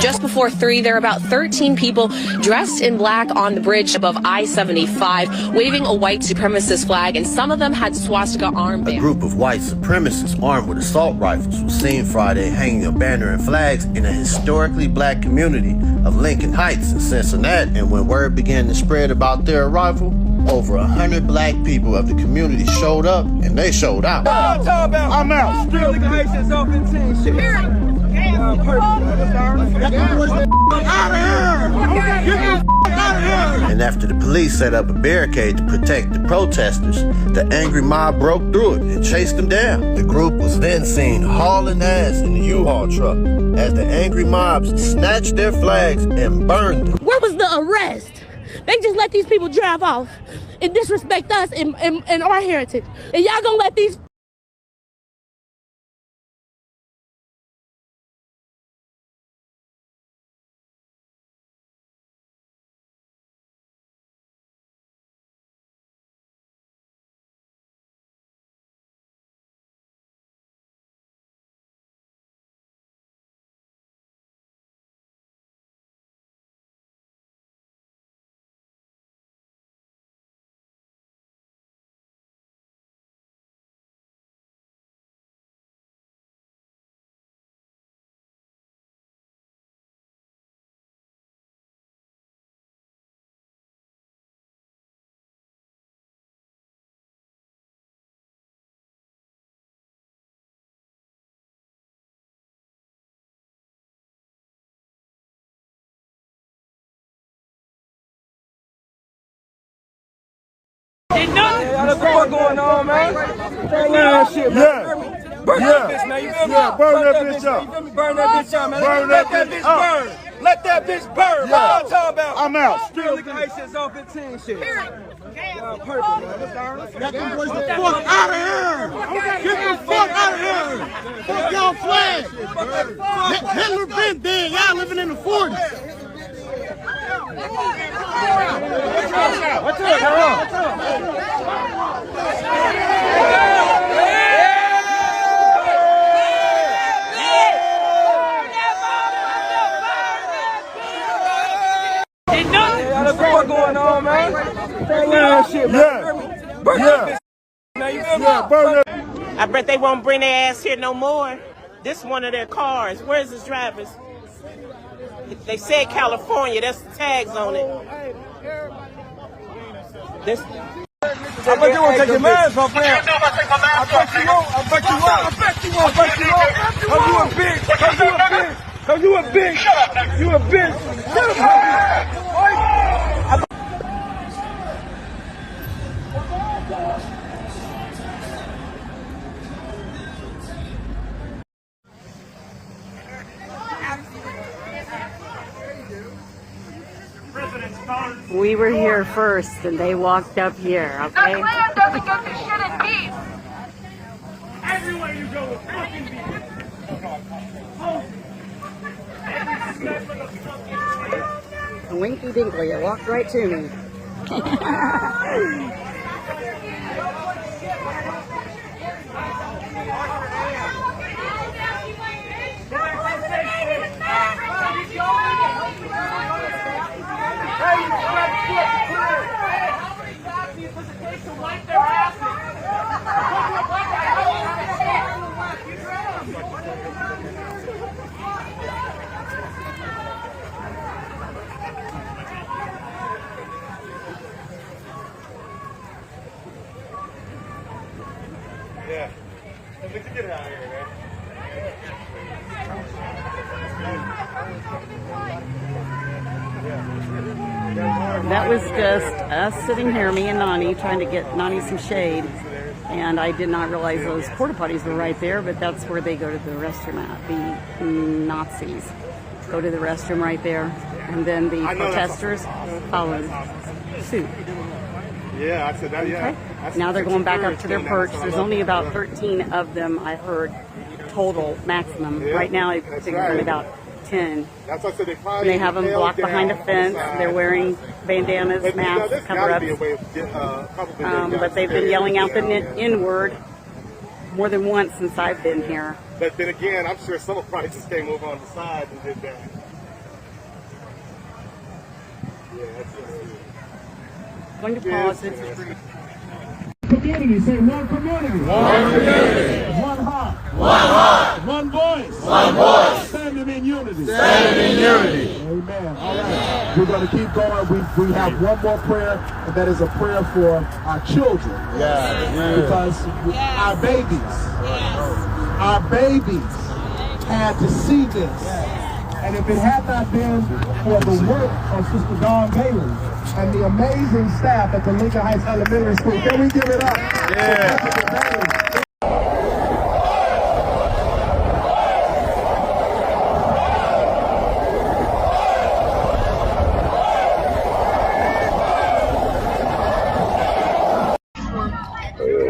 Just before 3, there are about 13 people dressed in black on the bridge above I-75, waving a white supremacist flag, and some of them had swastika armbands. A group of white supremacists armed with assault rifles was seen Friday hanging a banner and flags in a historically black community of Lincoln Heights in Cincinnati. And when word began to spread about their arrival, over 100 black people of the community showed up, and they showed out. I'm out. Still Lincoln Heights is open team shit. And after the police set up a barricade to protect the protesters, the angry mob broke through it and chased them down. The group was then seen hauling ass in the U-Haul truck as the angry mobs snatched their flags and burned them. Where was the arrest? They just let these people drive off and disrespect us and our heritage. And y'all gonna let these What's going on, man? Yeah, shit, man. Burn that bitch, man. You feel me? Burn that bitch up. Burn that bitch out, man. Let that bitch burn. Let that bitch burn. What y'all talking about? I'm out. Still Lincoln Heights is open team shit. Perfect, man. Get the fuck out of here. Get the fuck out of here. Fuck y'all flag. Hitler been dead. Y'all living in the 40s. What's up? What's going on, man? Yeah, shit, man. Burn that bitch, man. You feel me? Burn that. I bet they won't bring their ass here no more. This is one of their cars. Where's the drivers? They said California. That's the tags on it. This. I bet you won't take your mask off, man. I bet you won't. I bet you won't. I bet you won't. I bet you won't. Cause you a bitch. Cause you a bitch. Cause you a bitch. You a bitch. Shut up. We were here first, and they walked up here, okay? The Klan doesn't get to shit in peace. Everywhere you go with fucking beef. Winky Dinkley, it walked right to me. Yeah. We can get it out of here, man. That was just us sitting here, me and Nani, trying to get Nani some shade. And I did not realize those porta potties were right there, but that's where they go to the restroom at. The Nazis go to the restroom right there. And then the protesters followed suit. Yeah, I said that, yeah. Okay. Now they're going back up to their perch. There's only about 13 of them, I heard, total maximum. Yeah, right now, I think there's about 10. That's what I said. And they have them blocked behind a fence. They're wearing bandanas, masks, cover-ups. But they've been yelling out the N-word more than once since I've been here. But then again, I'm sure some of probably just came over on the side and did that. Going to pause it. Community, say one community. One community. One heart. One heart. One voice. One voice. Standing in unity. Standing in unity. Amen. All right. We're going to keep going. We have one more prayer, and that is a prayer for our children. Yeah. Because our babies had to see this. And if it had not been for the work of Sister Dawn Bailey and the amazing staff at the Lincoln Heights Elementary School, can we give it up? Yeah.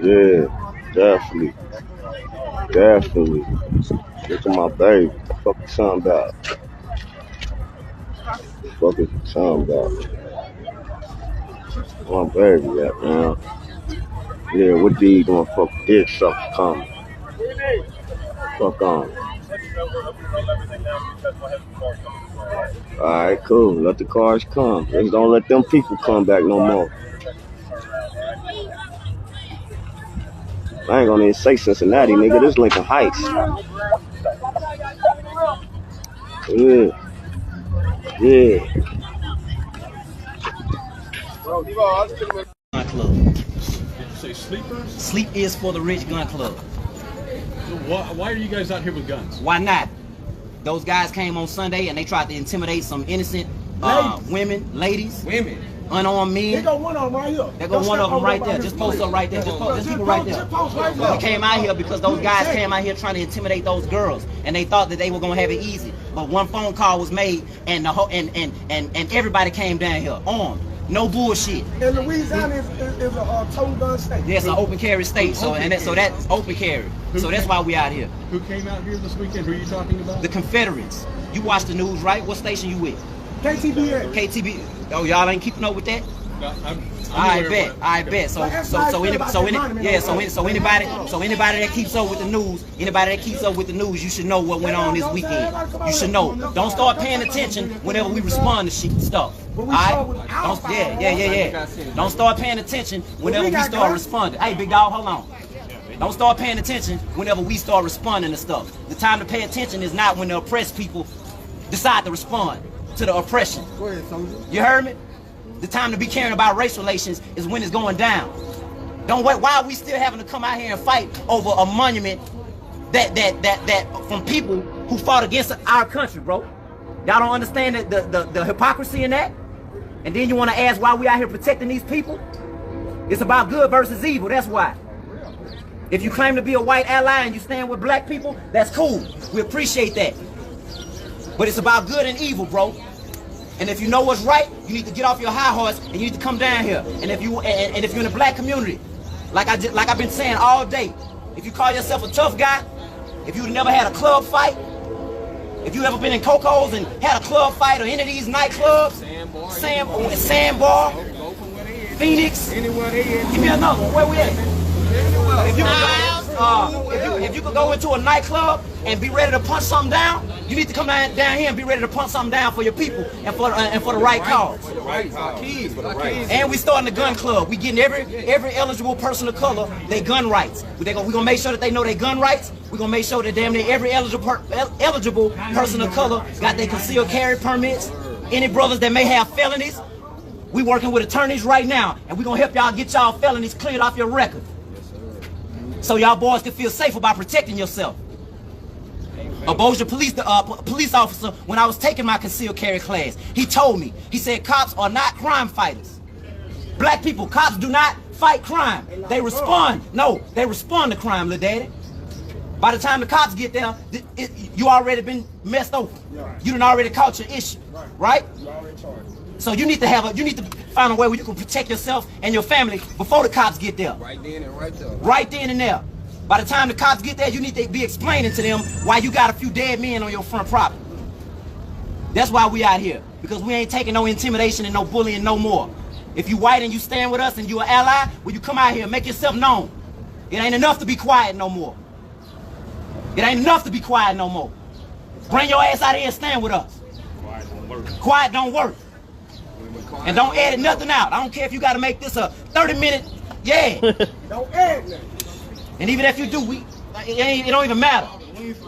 Yeah, definitely. Definitely. Look at my baby. Fuck you talking about? Fuck is you talking about? My baby, yeah, man. Yeah, what do you gonna fuck dick suck coming? Fuck on. Alright, cool. Let the cars come. Just don't let them people come back no more. I ain't gonna even say Cincinnati, nigga. This Lincoln Heights. Yeah. Yeah. Gun club. Say sleepers? Sleep is for the rich gun club. Why are you guys out here with guns? Why not? Those guys came on Sunday and they tried to intimidate some innocent women, ladies. Women. Unarmed men. They got one of them right here. They got one of them right there. Just post up right there. Just people right there. We came out here because those guys came out here trying to intimidate those girls, and they thought that they were gonna have it easy. But one phone call was made, and the whole and everybody came down here armed. No bullshit. And Louisiana is a total gun state. Yeah, it's an open carry state, so that's open carry. So that's why we out here. Who came out here this weekend? Who are you talking about? The Confederates. You watch the news, right? What station you with? KTBA. KTB. Oh, y'all ain't keeping up with that? I bet. So anybody that keeps up with the news, you should know what went on this weekend. You should know. Don't start paying attention whenever we respond to stuff. Alright? Don't start paying attention whenever we start responding. Hey, big dog, hold on. Don't start paying attention whenever we start responding to stuff. The time to pay attention is not when the oppressed people decide to respond to the oppression. Go ahead, soldier. You heard me? The time to be caring about race relations is when it's going down. Don't wait. Why are we still having to come out here and fight over a monument that from people who fought against our country, bro? Y'all don't understand the hypocrisy in that? And then you want to ask why we out here protecting these people? It's about good versus evil. That's why. If you claim to be a white ally and you stand with black people, that's cool. We appreciate that. But it's about good and evil, bro. And if you know what's right, you need to get off your high horse and you need to come down here. And if you're in the black community, like I've been saying all day, if you call yourself a tough guy, if you've never had a club fight, if you ever been in Coco's and had a club fight or any of these nightclubs, Sandbar, Phoenix, give me another one. Where we at? If you could go into a nightclub and be ready to punch something down, you need to come down here and be ready to punch something down for your people and for the right cause. And we starting the gun club. We getting every eligible person of color their gun rights. We gonna make sure that they know their gun rights. We gonna make sure that damn near every eligible person of color got their concealed carry permits. Any brothers that may have felonies, we working with attorneys right now, and we gonna help y'all get y'all felonies cleared off your record. So y'all boys can feel safe about protecting yourself. A Bossier police officer, when I was taking my concealed carry class, he told me, he said, cops are not crime fighters. Black people, cops do not fight crime. They respond. No, they respond to crime, little daddy. By the time the cops get there, you already been messed over. You done already caught your issue, right? So you need to find a way where you can protect yourself and your family before the cops get there. Right then and right there. Right then and there. By the time the cops get there, you need to be explaining to them why you got a few dead men on your front property. That's why we out here. Because we ain't taking no intimidation and no bullying no more. If you white and you stand with us and you an ally, well, you come out here and make yourself known. It ain't enough to be quiet no more. It ain't enough to be quiet no more. Bring your ass out here and stand with us. Quiet don't work. And don't edit nothing out. I don't care if you got to make this a 30-minute, yeah. Don't edit nothing. And even if you do, it don't even matter. This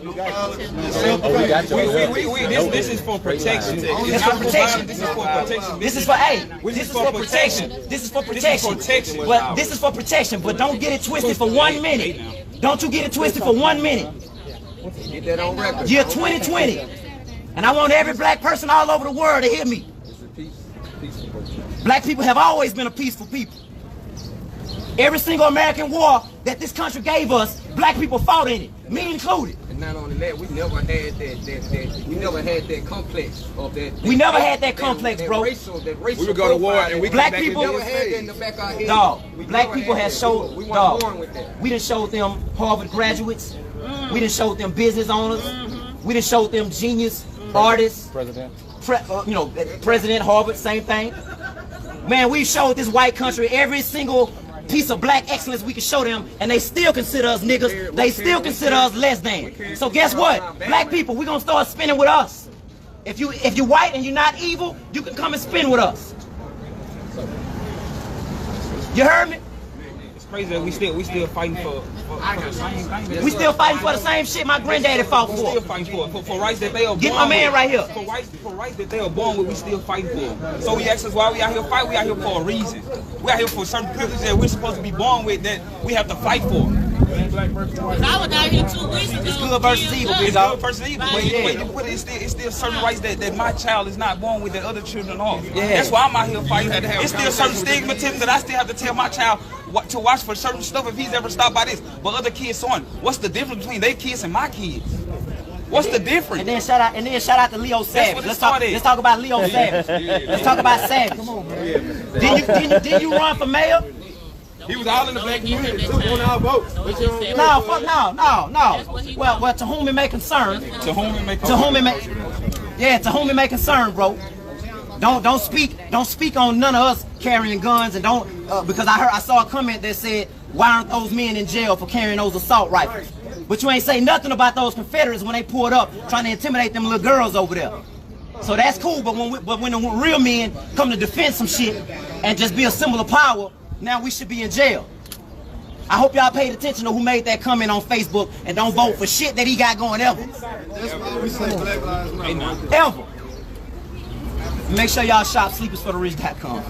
is for protection. It's for protection. This is for protection. This is for protection. This is for protection. But this is for protection. But don't get it twisted for 1 minute. Don't you get it twisted for 1 minute. Get that on record. Year 2020. And I want every black person all over the world to hear me. Black people have always been a peaceful people. Every single American war that this country gave us, black people fought in it, me included. And not only that, we never had that complex of that. We never had that complex, bro. We would go to war and we black people never had that in the back of our head. Dog, black people have showed, we dog, born with that. we done showed them Harvard graduates, we done showed them business owners, we done showed them genius artists, President Harvard, same thing. Man, we showed this white country every single piece of black excellence we can show them, and they still consider us niggas. They still consider us less than. So guess what? Black people, we're gonna start spending with us. If you're white and you're not evil, you can come and spend with us. You heard me? It's crazy that we still fighting for the same thing. We still fighting for the same shit my granddaddy fought We for. still fighting for rights that they are born Get my man with. right here. For rights that they are born with, we still fighting for. So we ask us why we out here fight. We out here for a reason. We out here for certain privileges that we're supposed to be born with that we have to fight for. I was out here 2 weeks ago. It's good versus evil, big It's dog. good versus evil, but Yeah. it's still certain rights that my child is not born with that other children are. Yeah. That's why I'm out here fighting. It's still certain stigmatism that I still have to tell my child to watch for certain stuff if he's ever stopped by this. But other kids on, what's the difference between their kids and my kids? What's the difference? And then shout out to Leo Savage. Let's talk about Leo Savage. Let's talk about Savage. Didn't you run for mayor? He was all in the black community. No. Well, to whom it may concern. To whom it may To whom it may concern, bro. Don't speak on none of us carrying guns, and don't because I saw a comment that said, why aren't those men in jail for carrying those assault rifles? But you ain't say nothing about those Confederates when they pulled up trying to intimidate them little girls over there. So that's cool, but when the real men come to defend some shit and just be a symbol of power, now we should be in jail. I hope y'all paid attention to who made that comment on Facebook and don't vote for shit that he got going ever. That's why we say Black Lives Matter. Ever. Make sure y'all shop sleepersfortherich.com.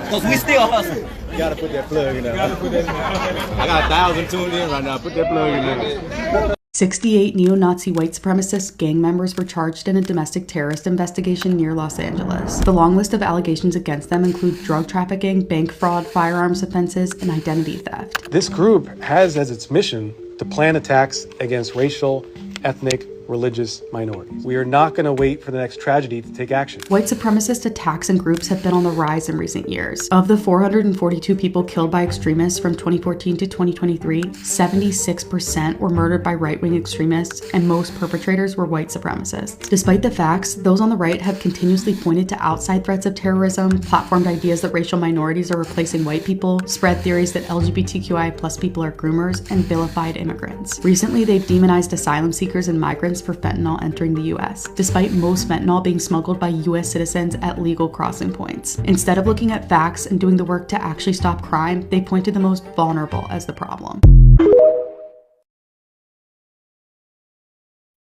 Because we still hustling. You gotta put that plug in there. I got 1,000 tuned in right now. Put that plug in there. 68 neo-Nazi white supremacist gang members were charged in a domestic terrorist investigation near Los Angeles. The long list of allegations against them include drug trafficking, bank fraud, firearms offenses, and identity theft. This group has as its mission to plan attacks against racial, ethnic, religious minorities. We are not going to wait for the next tragedy to take action. White supremacist attacks and groups have been on the rise in recent years. Of the 442 people killed by extremists from 2014 to 2023, 76% were murdered by right-wing extremists, and most perpetrators were white supremacists. Despite the facts, those on the right have continuously pointed to outside threats of terrorism, platformed ideas that racial minorities are replacing white people, spread theories that LGBTQI+ people are groomers, and vilified immigrants. Recently, they've demonized asylum seekers and migrants for fentanyl entering the US, despite most fentanyl being smuggled by US citizens at legal crossing points. Instead of looking at facts and doing the work to actually stop crime, they point to the most vulnerable as the problem.